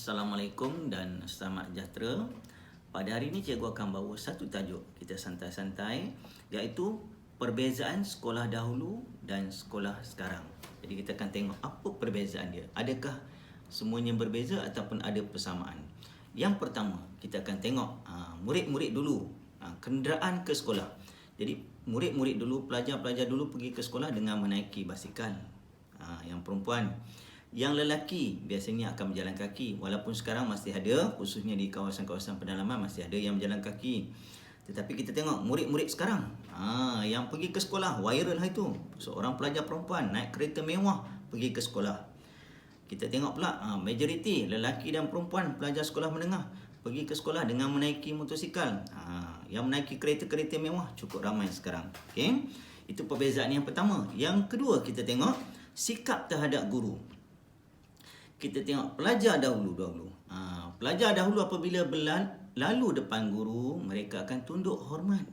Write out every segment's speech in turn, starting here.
Assalamualaikum dan selamat sejahtera. Pada hari ini cikgu akan bawa satu tajuk kita santai-santai, iaitu perbezaan sekolah dahulu dan sekolah sekarang. Jadi kita akan tengok apa perbezaan dia. Adakah semuanya berbeza ataupun ada persamaan? Yang pertama, kita akan tengok murid-murid dulu, kenderaan ke sekolah. Jadi murid-murid dulu, pelajar-pelajar dulu pergi ke sekolah dengan menaiki basikal. Yang perempuan, yang lelaki biasanya akan berjalan kaki. Walaupun sekarang masih ada, khususnya di kawasan-kawasan pedalaman masih ada yang berjalan kaki. Tetapi kita tengok murid-murid sekarang, yang pergi ke sekolah, viral lah itu. Seorang pelajar perempuan naik kereta mewah pergi ke sekolah. Kita tengok pula majoriti lelaki dan perempuan pelajar sekolah menengah pergi ke sekolah dengan menaiki motosikal. Yang menaiki kereta-kereta mewah cukup ramai sekarang. Okay? Itu perbezaan yang pertama. Yang kedua, kita tengok sikap terhadap guru. Kita tengok pelajar dahulu. Pelajar dahulu apabila lalu depan guru, mereka akan tunduk hormat.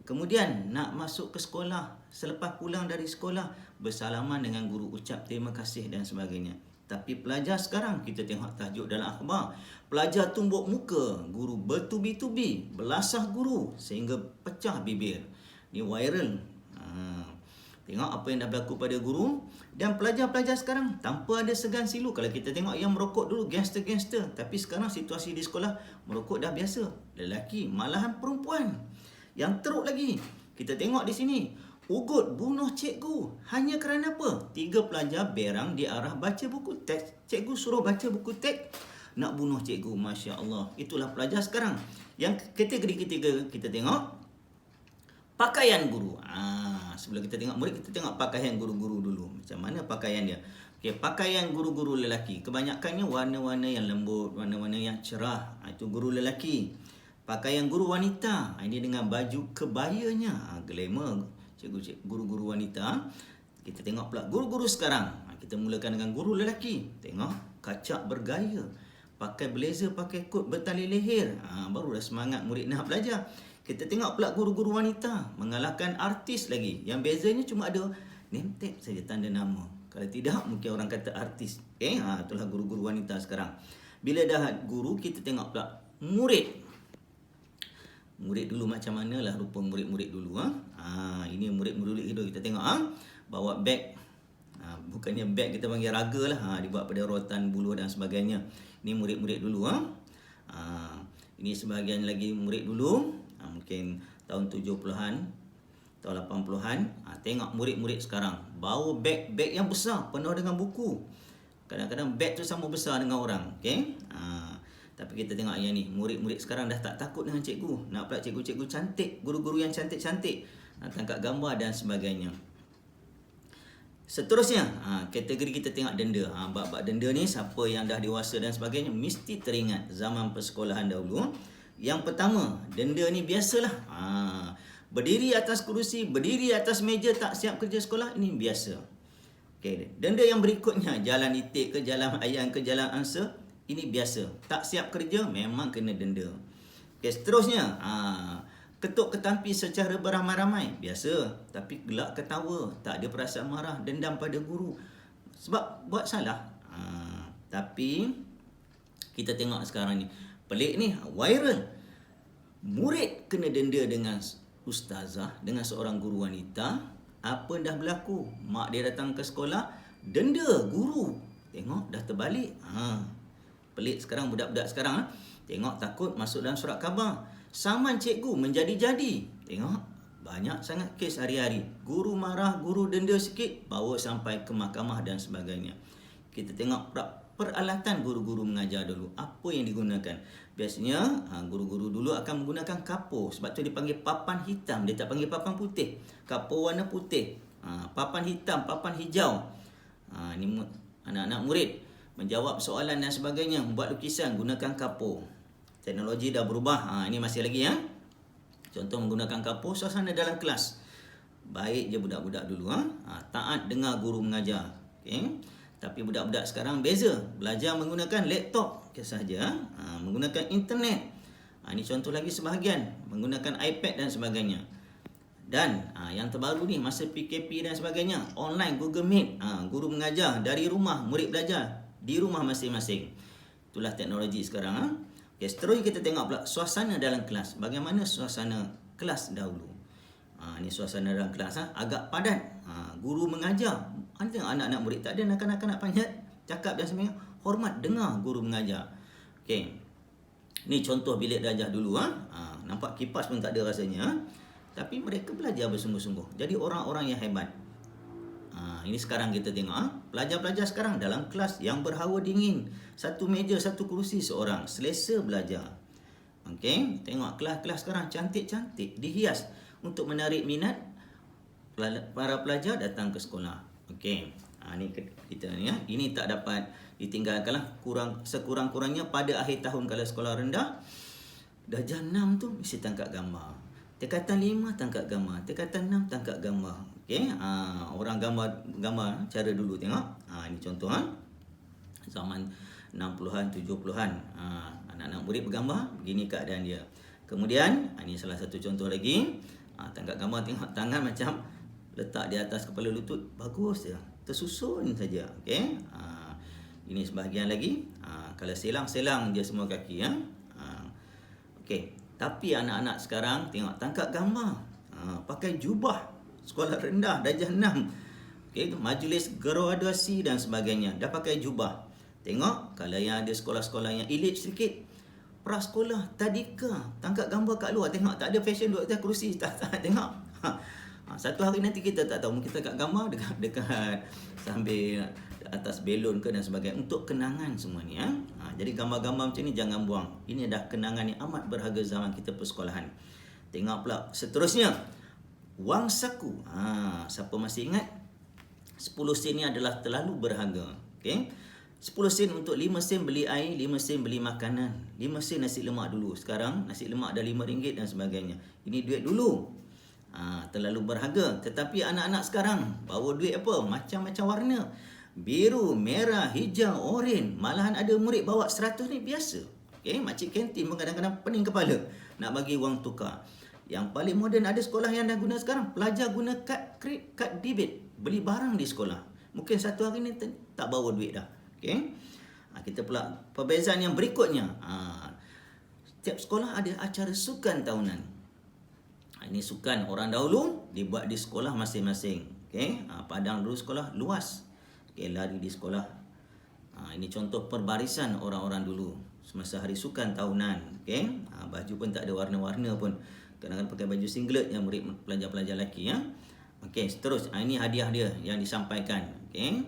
Kemudian nak masuk ke sekolah, selepas pulang dari sekolah, bersalaman dengan guru, ucap terima kasih dan sebagainya. Tapi pelajar sekarang, kita tengok tajuk dalam akhbar, pelajar tumbuk muka, guru bertubi-tubi, belasah guru sehingga pecah bibir. Ni viral. Tengok apa yang dah berlaku pada guru. Dan pelajar-pelajar sekarang tanpa ada segan silu. Kalau kita tengok yang merokok dulu gangster-gangster, tapi sekarang situasi di sekolah merokok dah biasa. Lelaki, malahan perempuan. Yang teruk lagi, kita tengok di sini, ugut bunuh cikgu. Hanya kerana apa? 3 pelajar berang di arah baca buku teks. Cikgu suruh baca buku teks, nak bunuh cikgu. Masya Allah. Itulah pelajar sekarang. Yang kategori ketiga, kita tengok pakaian guru. Sebelum kita tengok murid, kita tengok pakaian guru-guru dulu. Macam mana pakaian dia? Okey, pakaian guru-guru lelaki. Kebanyakannya warna-warna yang lembut, warna-warna yang cerah. Itu guru lelaki. Pakaian guru wanita, ini dengan baju kebayanya. Glamour. Cikgu guru-guru wanita. Kita tengok pula guru-guru sekarang. Kita mulakan dengan guru lelaki. Tengok, kacak bergaya. Pakai blazer, pakai kot bertali leher. Baru dah semangat murid nak belajar. Kita tengok pula guru-guru wanita mengalahkan artis lagi. Yang bezanya cuma ada name tag saja, tanda nama. Kalau tidak, mungkin orang kata artis. Itulah guru-guru wanita sekarang. Bila dah guru, kita tengok pula murid. Murid dulu macam mana lah rupa murid-murid dulu. Ini murid-murid dulu kita tengok. Bawa beg. Bukannya beg kita panggil raga lah. Dibuat pada rotan, buluh dan sebagainya. Ini murid-murid dulu. Ini sebahagian lagi murid dulu. Mungkin tahun 70-an, tahun 80-an. Tengok murid-murid sekarang bawa beg yang besar, penuh dengan buku. Kadang-kadang beg tu sama besar dengan orang. Okay? Tapi kita tengok yang ni, murid-murid sekarang dah tak takut dengan cikgu. Nak pula cikgu-cikgu cantik, guru-guru yang cantik-cantik, tangkap gambar dan sebagainya. Seterusnya, kategori kita tengok denda. Bab-bab denda ni, siapa yang dah dewasa dan sebagainya mesti teringat zaman persekolahan dahulu. Yang pertama, denda ni biasalah. Berdiri atas kerusi, berdiri atas meja, tak siap kerja sekolah, ini biasa. Okay. Denda yang berikutnya, jalan itik ke jalan ayam ke jalan angsa, ini biasa. Tak siap kerja, memang kena denda. Okay, seterusnya, ketuk ketampi secara beramai-ramai, biasa. Tapi gelak ketawa, tak ada perasaan marah, dendam pada guru. Sebab buat salah. Tapi, kita tengok sekarang ni, pelik ni, viral. Murid kena denda dengan ustazah, dengan seorang guru wanita. Apa dah berlaku? Mak dia datang ke sekolah, denda guru. Tengok, dah terbalik. Pelik sekarang budak-budak sekarang. Tengok, takut masuk dalam surat khabar. Saman cikgu menjadi-jadi. Tengok, banyak sangat kes hari-hari. Guru marah, guru denda sikit, bawa sampai ke mahkamah dan sebagainya. Kita tengok peralatan guru-guru mengajar dulu. Apa yang digunakan? Biasanya guru-guru dulu akan menggunakan kapur. Sebab tu dipanggil papan hitam. Dia tak panggil papan putih. Kapur warna putih. Papan hitam, papan hijau. Ini anak-anak murid menjawab soalan dan sebagainya. Buat lukisan, gunakan kapur. Teknologi dah berubah. Ini masih lagi ya. Contoh menggunakan kapur, suasana dalam kelas. Baik je budak-budak dulu. Taat dengar guru mengajar. Okay? Tapi budak-budak sekarang beza. Belajar menggunakan laptop sahaja. Menggunakan internet. Ini contoh lagi sebahagian. Menggunakan iPad dan sebagainya. Dan yang terbaru ni, masa PKP dan sebagainya, online Google Meet. Guru mengajar dari rumah, murid belajar di rumah masing-masing. Itulah teknologi sekarang. Okay, seterusnya kita tengok pula suasana dalam kelas. Bagaimana suasana kelas dahulu? Ini suasana dalam kelas agak padat. Guru mengajar. Ada anak-anak murid tak ada kanak-kanak panjat cakap dan sebagainya. Hormat dengar guru mengajar. Okey. Ni contoh bilik darjah dulu. Nampak kipas pun tak ada rasanya. Tapi mereka belajar bersungguh-sungguh. Jadi orang-orang yang hebat. Ini sekarang kita tengok. Pelajar-pelajar sekarang dalam kelas yang berhawa dingin. Satu meja, satu kerusi seorang. Selesa belajar. Okey. Tengok kelas-kelas sekarang cantik-cantik. Dihias untuk menarik minat para pelajar datang ke sekolah. Okey. Ini kita ni Ini tak dapat ditinggalkanlah. Sekurang-kurangnya pada akhir tahun kalau sekolah rendah, darjah 6 tu mesti tangkap gambar. Tingkatan 5 tangkap gambar. Tingkatan 6 tangkap gambar. Okey. Orang gambar cara dulu tengok. Ini contoh zaman 60-an, 70-an. Anak-anak murid bergambar, begini keadaan dia. Kemudian, ini salah satu contoh lagi. Tangkap gambar, tengok tangan macam letak di atas kepala lutut, bagus je, tersusun saja. Okey. Ini sebahagian lagi. Kalau selang je semua kaki. Okey. Tapi anak-anak sekarang tengok tangkap gambar, pakai jubah sekolah rendah darjah 6. Okey, majlis graduasi dan sebagainya dah pakai jubah. Tengok kalau yang ada sekolah-sekolah yang elit sedikit, prasekolah, tadika, tangkap gambar kat luar. Tengok tak ada fashion duduk atas kerusi. Tak tengok. Satu hari nanti kita tak tahu, mungkin kita kat gambar dekat sambil atas belon ke dan sebagainya untuk kenangan semua ni. Jadi gambar-gambar macam ni jangan buang. Ini dah kenangan yang amat berharga zaman kita persekolahan. Tengok pula seterusnya. Wang saku. Siapa masih ingat? 10 sen ni adalah terlalu berharga. Okey. 10 sen untuk 5 sen beli air, 5 sen beli makanan, 5 sen nasi lemak dulu. Sekarang nasi lemak dah RM5 dan sebagainya. Ini duit dulu. Terlalu berharga. Tetapi anak-anak sekarang bawa duit apa? Macam-macam warna. Biru, merah, hijau, oren. Malahan ada murid bawa 100 ni biasa. Okey, makcik kantin pun kadang-kadang pening kepala nak bagi wang tukar. Yang paling moden ada sekolah yang dah guna sekarang. Pelajar guna kad debit. Beli barang di sekolah. Mungkin satu hari ni tak bawa duit dah. Okey. Kita pula perbezaan yang berikutnya. Setiap sekolah ada acara sukan tahunan. Ini sukan orang dahulu dibuat di sekolah masing-masing. Okey. Padang dulu sekolah luas. Okey, lari di sekolah. Ini contoh perbarisan orang-orang dulu semasa hari sukan tahunan. Okey. Baju pun tak ada warna-warna pun. Kadang-kadang pakai baju singlet yang murid pelajar-pelajar lelaki Okey, terus ini hadiah dia yang disampaikan. Okey.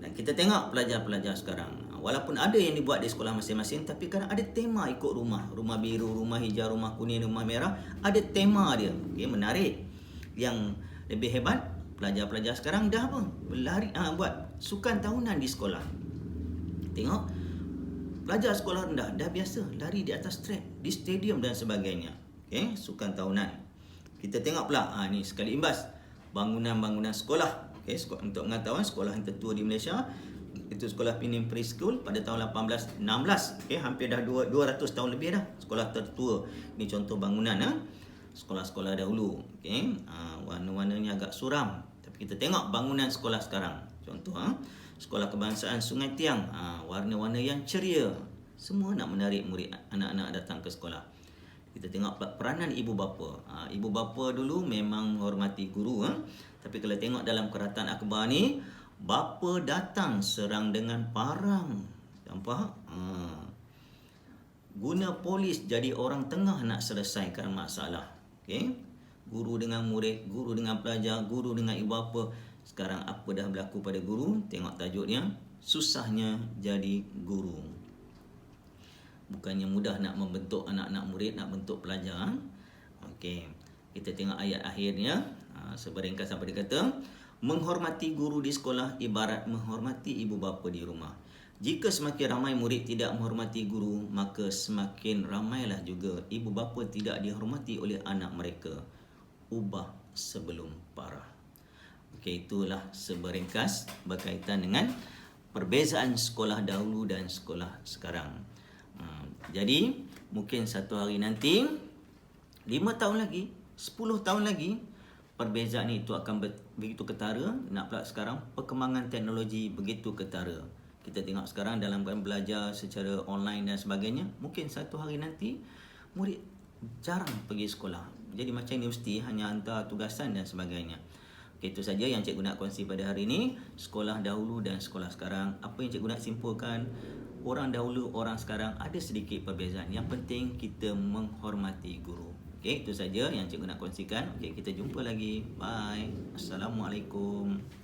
Dan kita tengok pelajar-pelajar sekarang. Walaupun ada yang dibuat di sekolah masing-masing, tapi kadang ada tema ikut rumah. Rumah biru, rumah hijau, rumah kuning, rumah merah. Ada tema dia. Okay, menarik. Yang lebih hebat, pelajar-pelajar sekarang dah apa? Berlari, buat sukan tahunan di sekolah. Tengok. Pelajar sekolah rendah dah biasa lari di atas track, di stadium dan sebagainya. Okay, sukan tahunan. Kita tengok pula. Ni sekali imbas. Bangunan-bangunan sekolah. Okay, untuk pengetahuan, sekolah yang tertua di Malaysia itu sekolah Pening Preschool pada tahun 1816. Okay, hampir dah 200 tahun lebih dah. Sekolah tertua. Ini contoh bangunan sekolah-sekolah dahulu. Okay, warna-warnanya agak suram. Tapi kita tengok bangunan sekolah sekarang. Contoh Sekolah Kebangsaan Sungai Tiang. Warna-warna yang ceria. Semua nak menarik murid, anak-anak datang ke sekolah. Kita tengok peranan ibu bapa. Ibu bapa dulu memang menghormati guru. Tapi kalau tengok dalam keratan akhbar ni, bapa datang serang dengan parang. Nampak? Guna polis jadi orang tengah nak selesaikan masalah. Okay? Guru dengan murid, guru dengan pelajar, guru dengan ibu bapa. Sekarang apa dah berlaku pada guru? Tengok tajuknya. Susahnya jadi guru. Bukannya mudah nak membentuk anak-anak murid, nak bentuk pelajar. Okey. Kita tengok ayat akhirnya. Seberingkas apa dia kata? Menghormati guru di sekolah ibarat menghormati ibu bapa di rumah. Jika semakin ramai murid tidak menghormati guru, maka semakin ramailah juga ibu bapa tidak dihormati oleh anak mereka. Ubah sebelum parah. Okey, itulah seberingkas berkaitan dengan perbezaan sekolah dahulu dan sekolah sekarang. Jadi mungkin satu hari nanti 5 tahun lagi, 10 tahun lagi, perbezaan itu akan begitu ketara. Nak pula sekarang perkembangan teknologi begitu ketara. kita tengok sekarang dalam keadaan belajar secara online dan sebagainya, mungkin satu hari nanti murid jarang pergi sekolah. Jadi macam universiti hanya hantar tugasan dan sebagainya. Okay, itu saja yang cikgu nak kongsi pada hari ini. Sekolah dahulu dan sekolah sekarang. Apa yang cikgu nak simpulkan, orang dahulu, orang sekarang ada sedikit perbezaan. Yang penting kita menghormati guru. Okay, itu saja yang cikgu nak kongsikan. Okay, kita jumpa lagi. Bye. Assalamualaikum.